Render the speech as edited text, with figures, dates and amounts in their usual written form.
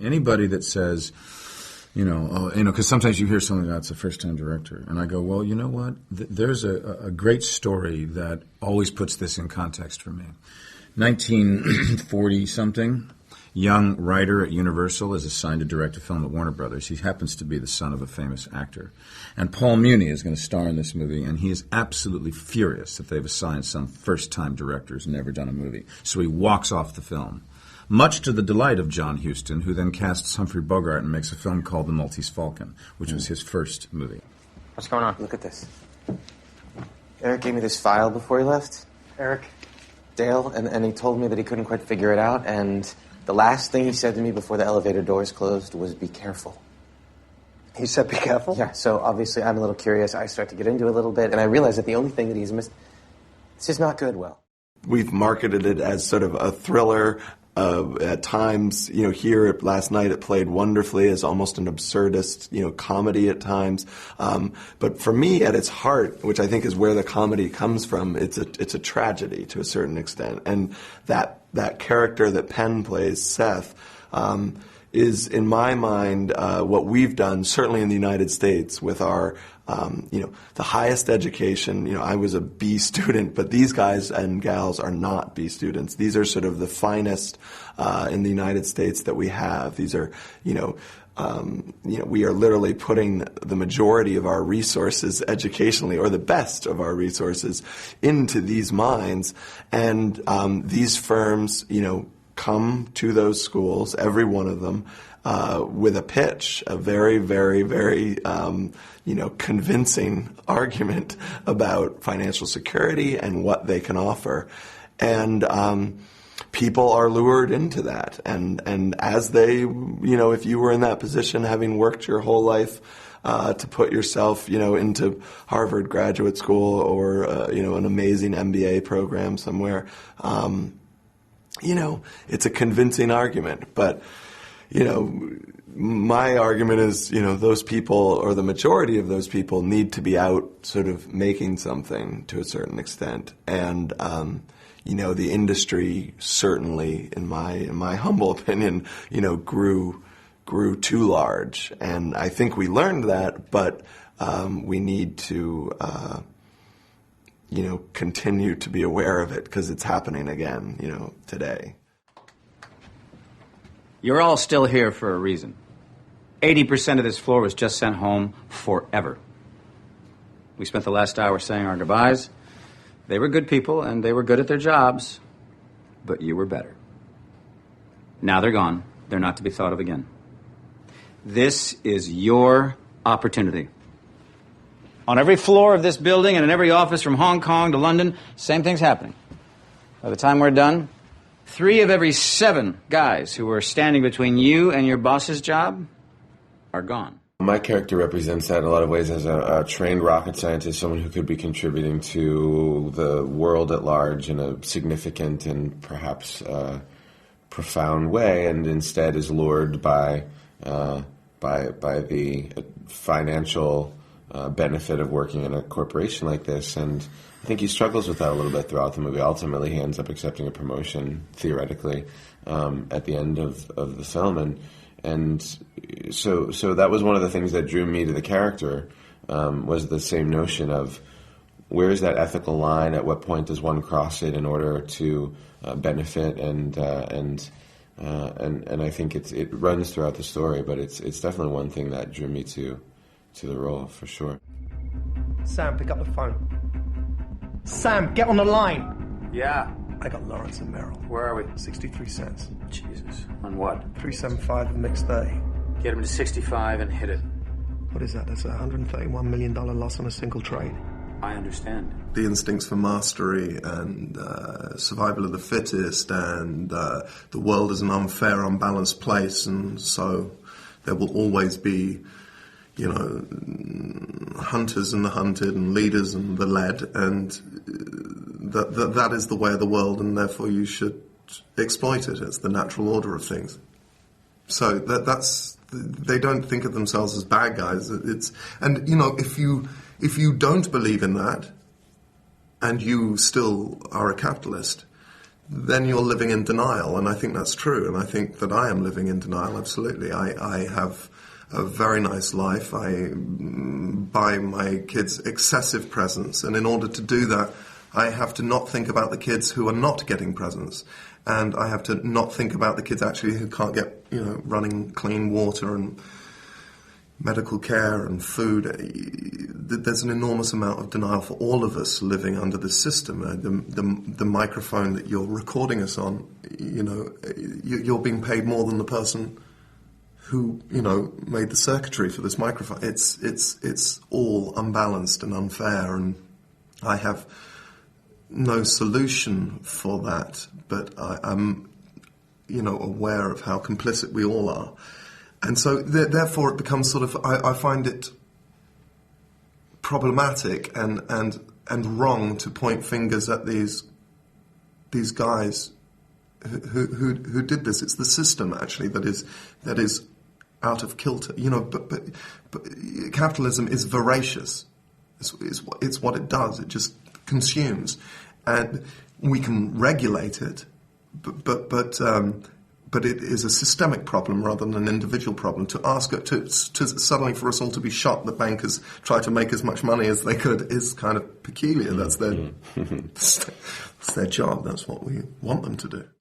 Anybody that says, because sometimes you hear something that's a first-time director, and I go, well, you know what? There's a great story that always puts this in context for me. 1940-something, young writer at Universal is assigned to direct a film at Warner Brothers. He happens to be the son of a famous actor. And Paul Muni is going to star in this movie, and he is absolutely furious that they've assigned some first-time director who's never done a movie. So he walks off the film, much to the delight of John Huston, who then casts Humphrey Bogart and makes a film called The Maltese Falcon, which was his first movie. What's going on? Look at this. Eric gave me this file before he left. Eric? Dale, and he told me that he couldn't quite figure it out, and the last thing he said to me before the elevator doors closed was, "Be careful." He said be careful? Yeah, so obviously I'm a little curious. I start to get into it a little bit, and I realize that the only thing that he's missed, it's just not good, Will. We've marketed it as sort of a thriller. At times, here last night it played wonderfully as almost an absurdist, comedy at times. But for me, at its heart, which I think is where the comedy comes from, it's a tragedy to a certain extent. And that character that Penn plays, Seth, is, in my mind, what we've done, certainly in the United States, with our the highest education. I was a B student, but these guys and gals are not B students. These are sort of the finest in the United States that we have. These are, we are literally putting the majority of our resources educationally, or the best of our resources, into these minds. And these firms, come to those schools, every one of them, with a pitch, a very, very, very, convincing argument about financial security and what they can offer. And people are lured into that. And as they, if you were in that position, having worked your whole life to put yourself, into Harvard graduate school or, an amazing MBA program somewhere, it's a convincing argument. But, my argument is, those people, or the majority of those people, need to be out sort of making something to a certain extent. And, the industry certainly, in my humble opinion, grew too large. And I think we learned that, but we need to, continue to be aware of it, because it's happening again, today. You're all still here for a reason. 80% of this floor was just sent home forever. We spent the last hour saying our goodbyes. They were good people, and they were good at their jobs, but you were better. Now they're gone. They're not to be thought of again. This is your opportunity. On every floor of this building and in every office from Hong Kong to London, same thing's happening. By the time we're done, 3 of every 7 guys who were standing between you and your boss's job are gone. My character represents that in a lot of ways as a trained rocket scientist, someone who could be contributing to the world at large in a significant and perhaps profound way, and instead is lured by the financial benefit of working in a corporation like this. And I think he struggles with that a little bit throughout the movie. Ultimately, he ends up accepting a promotion, theoretically, at the end of the film. And so that was one of the things that drew me to the character, was the same notion of where is that ethical line? At what point does one cross it in order to benefit? And I think it runs throughout the story, but it's definitely one thing that drew me to the role, for sure. Sam, pick up the phone. Sam, get on the line. Yeah. I got Lawrence and Merrill. Where are we? 63 cents. Jesus. On what? 375 and mix 30. Get him to 65 and hit it. What is that? That's a $131 million loss on a single trade. I understand. The instincts for mastery and survival of the fittest, and the world is an unfair, unbalanced place, and so there will always be, hunters and the hunted, and leaders and the led, and that is the way of the world, and therefore you should exploit it. It's the natural order of things. So that's they don't think of themselves as bad guys. If you don't believe in that, and you still are a capitalist, then you're living in denial, and I think that's true, and I think that I am living in denial, absolutely. I have a very nice life. I buy my kids excessive presents, and in order to do that, I have to not think about the kids who are not getting presents, and I have to not think about the kids actually who can't get, running clean water and medical care and food. There's an enormous amount of denial for all of us living under this system. The microphone that you're recording us on, you're being paid more than the person who, made the circuitry for this microphone. It's all unbalanced and unfair, and I have no solution for that, but I'm, aware of how complicit we all are. And so, therefore, it becomes sort of, I find it problematic and wrong to point fingers at these guys who did this. It's the system actually that is out of kilter. But capitalism is voracious. It's what it does. It just consumes, and we can regulate it, but it is a systemic problem rather than an individual problem. To ask it to suddenly for us all to be shocked that bankers try to make as much money as they could is kind of peculiar. That's their job. That's what we want them to do.